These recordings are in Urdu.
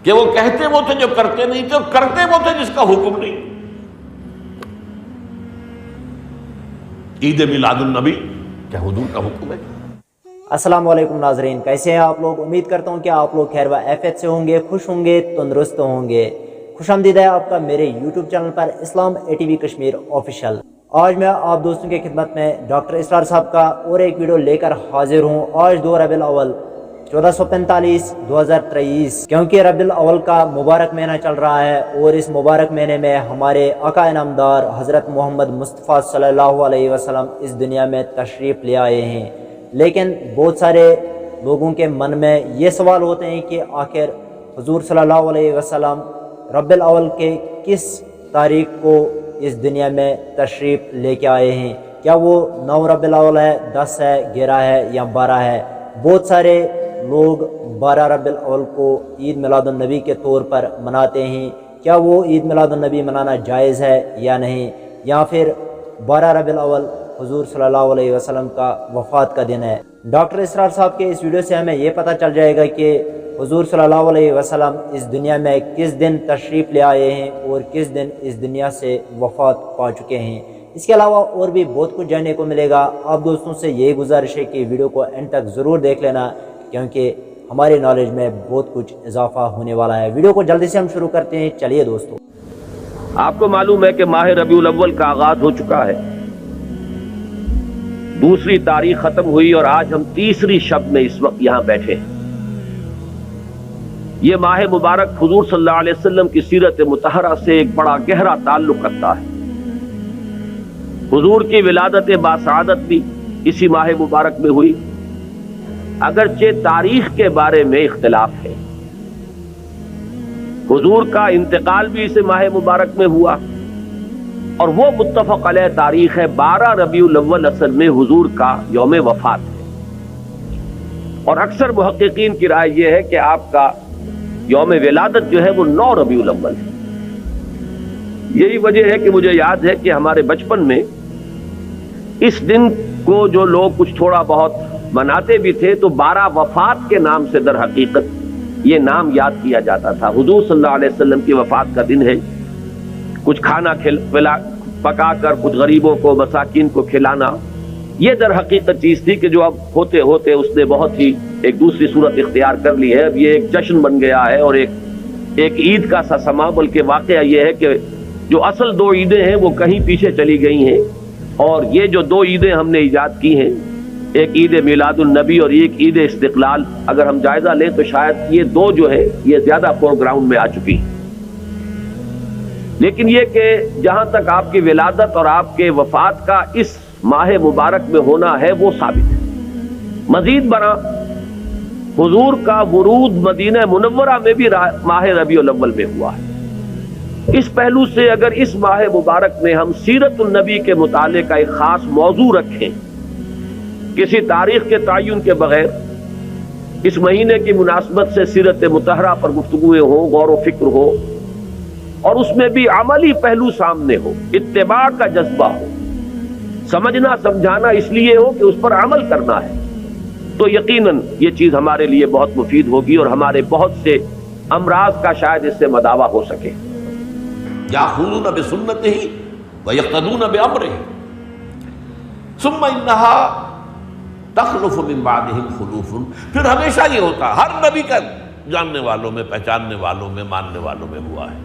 کہ وہ کہتے وہ تھے جو کرتے نہیں تھے، اور کرتے وہ تھے جس کا حکم نہیں۔ عید میلاد النبی کیا حضور کا حکم ہے؟ السلام علیکم ناظرین، کیسے ہیں آپ لوگ؟ امید کرتا ہوں کہ آپ لوگ خیر و عافیت سے ہوں گے، خوش ہوں گے، تندرست ہوں گے۔ خوش آمدید ہے آپ کا میرے YouTube channel per Islam A T V Kashmir official. آج میں آپ دوستوں کی خدمت میں ڈاکٹر اسرار صاحب کا اور ایک ویڈیو لے کر حاضر ہوں۔ آج 2 ربیع الاول 1445 2023، کیونکہ ربیع الاول کا مبارک مہینہ چل رہا ہے، اور اس مبارک مہینے میں ہمارے آقا انعامدار حضرت محمد مصطفیٰ صلی اللہ علیہ وسلم اس دنیا میں تشریف لے آئے ہیں۔ لیکن بہت سارے لوگوں کے من میں یہ سوال ہوتے ہیں کہ آخر حضور صلی اللہ علیہ وسلم ربیع الاول کے کس تاریخ کو اس دنیا میں تشریف لے کے آئے ہیں؟ کیا وہ 9 ربیع الاول ہے، 10 ہے، 11 ہے یا 12 ہے؟ بہت سارے لوگ 12 ربیع الاول کو عید میلاد النبی کے طور پر مناتے ہیں۔ کیا وہ عید میلاد النبی منانا جائز ہے یا نہیں؟ یا پھر 12 ربیع الاول حضور صلی اللہ علیہ وسلم کا وفات کا دن ہے؟ ڈاکٹر اسرار صاحب کے اس ویڈیو سے ہمیں یہ پتہ چل جائے گا کہ حضور صلی اللہ علیہ وسلم اس دنیا میں کس دن تشریف لے آئے ہیں اور کس دن اس دنیا سے وفات پا چکے ہیں۔ اس کے علاوہ اور بھی بہت کچھ جاننے کو ملے گا۔ آپ دوستوں سے یہ گزارش ہے کہ ویڈیو کو اینڈ تک ضرور دیکھ لینا، کیونکہ ہماری نالج میں بہت کچھ اضافہ ہونے والا ہے۔ ویڈیو کو جلدی سے ہم شروع کرتے ہیں، چلیے دوستو۔ آپ کو معلوم ہے کہ ماہ ربیع الاول کا آغاز ہو چکا ہے، دوسری تاریخ ختم ہوئی اور آج ہم تیسری شب میں اس وقت یہاں بیٹھے ہیں۔ یہ ماہ مبارک حضور صلی اللہ علیہ وسلم کی سیرت مطہرہ سے ایک بڑا گہرا تعلق رکھتا ہے۔ حضور کی ولادت باسعادت بھی اسی ماہ مبارک میں ہوئی، اگرچہ تاریخ کے بارے میں اختلاف ہے۔ حضور کا انتقال بھی اس ماہ مبارک میں ہوا، اور وہ متفق علیہ تاریخ ہے 12 ربیع الاول اصل میں حضور کا یوم وفات ہے۔ اور اکثر محققین کی رائے یہ ہے کہ آپ کا یوم ولادت جو ہے وہ 9 ربیع الاول ہے۔ یہی وجہ ہے کہ مجھے یاد ہے کہ ہمارے بچپن میں اس دن کو جو لوگ کچھ تھوڑا بہت مناتے بھی تھے تو 12 وفات کے نام سے در حقیقت یہ نام یاد کیا جاتا تھا۔ حضور صلی اللہ علیہ وسلم کی وفات کا دن ہے، کچھ کھانا پکا کر کچھ غریبوں کو مساکین کو کھلانا، یہ در حقیقت چیز تھی کہ جو اب ہوتے ہوتے اس نے بہت ہی ایک دوسری صورت اختیار کر لی ہے۔ اب یہ ایک جشن بن گیا ہے اور ایک عید کا سا سما، بلکہ واقعہ یہ ہے کہ جو اصل 2 عیدیں ہیں وہ کہیں پیچھے چلی گئی ہیں، اور یہ جو 2 عیدیں ہم نے ایجاد کی ہیں، ایک عید میلاد النبی اور ایک عید استقلال، اگر ہم جائزہ لیں تو شاید یہ 2 جو ہے یہ زیادہ فور گراؤنڈ میں آ چکی ہیں۔ لیکن یہ کہ جہاں تک آپ کی ولادت اور آپ کے وفات کا اس ماہ مبارک میں ہونا ہے وہ ثابت ہے۔ مزید برآں حضور کا ورود مدینہ منورہ میں بھی ماہ ربیع الاول میں ہوا ہے۔ اس پہلو سے اگر اس ماہ مبارک میں ہم سیرت النبی کے مطالعے کا ایک خاص موضوع رکھیں، کسی تاریخ کے تعین کے بغیر اس مہینے کی مناسبت سے سیرت مطہرہ پر گفتگویں ہوں، غور و فکر ہو، اور اس میں بھی عملی پہلو سامنے ہو، اتباع کا جذبہ ہو، سمجھنا سمجھانا اس لیے ہو کہ اس پر عمل کرنا ہے، تو یقیناً یہ چیز ہمارے لیے بہت مفید ہوگی اور ہمارے بہت سے امراض کا شاید اس سے مداوع ہو سکے۔ یاخذون بسنتہ ویقتدون بامرہ ثم انہا تخلف من بعدہم خلوف۔ پھر ہمیشہ یہ ہوتا، ہر نبی کا جاننے والوں میں، پہچاننے والوں میں، ماننے والوں میں ہوا ہے،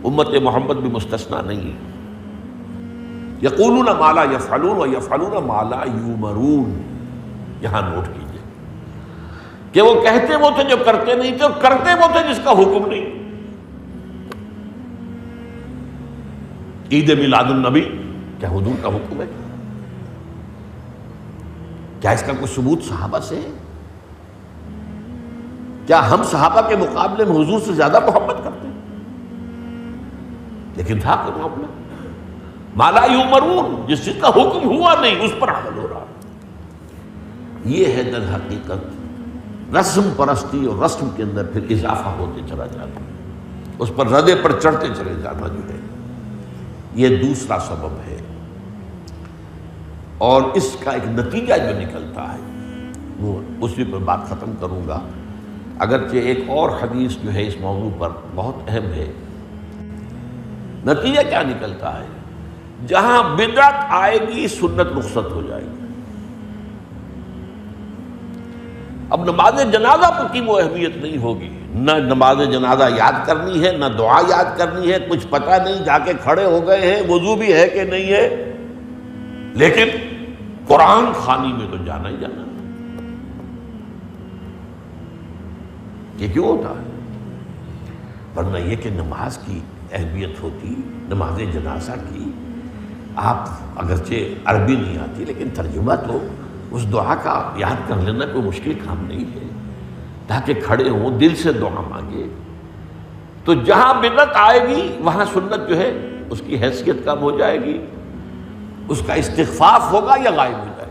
امت محمد بھی مستثنیٰ نہیں ہے۔ یقولون ما لا یفعلون ویفعلون ما لا یؤمرون۔ یہاں نوٹ کیجئے کہ وہ کہتے وہ تھے جو کرتے نہیں تھے، اور کرتے وہ تھے جس کا حکم نہیں۔ عید میلاد النبی کیا حضور کا حکم ہے؟ کیا اس کا کوئی ثبوت صحابہ سے ہے؟ کیا ہم صحابہ کے مقابلے میں حضور سے زیادہ محبت کرتے ہیں؟ لیکن تھا کہ معاملہ ما لا یؤمرون، جس چیز کا حکم ہوا نہیں اس پر عمل ہو رہا۔ یہ ہے در حقیقت رسم پرستی، اور رسم کے اندر پھر اضافہ ہوتے چلا جاتا، اس پر ردے پر چڑھتے چلے جانا جو ہے، یہ دوسرا سبب ہے۔ اور اس کا ایک نتیجہ جو نکلتا ہے وہ اسی پر بات ختم کروں گا۔ اگرچہ ایک اور حدیث جو ہے اس موضوع پر بہت اہم ہے. نتیجہ کیا نکلتا ہے؟ جہاں بدعت آئے گی سنت رخصت ہو جائے گی. اب نماز جنازہ پر کی وہ اہمیت نہیں ہوگی، نہ نماز جنازہ یاد کرنی ہے، نہ دعا یاد کرنی ہے، کچھ پتہ نہیں، جا کے کھڑے ہو گئے ہیں، وضو بھی ہے کہ نہیں ہے، لیکن قرآن خوانی میں تو جانا ہی جانا. یہ کیوں ہوتا ہے؟ ورنہ یہ کہ نماز کی اہمیت ہوتی، نماز جنازہ کی. آپ اگرچہ عربی نہیں آتی لیکن ترجمہ تو اس دعا کا یاد کر لینا کوئی مشکل کام نہیں ہے، تاکہ کھڑے ہوں دل سے دعا مانگے. تو جہاں بدعت آئے گی وہاں سنت جو ہے اس کی حیثیت کم ہو جائے گی، اس کا استخفاف ہوگا یا غائب ہو جائے گا.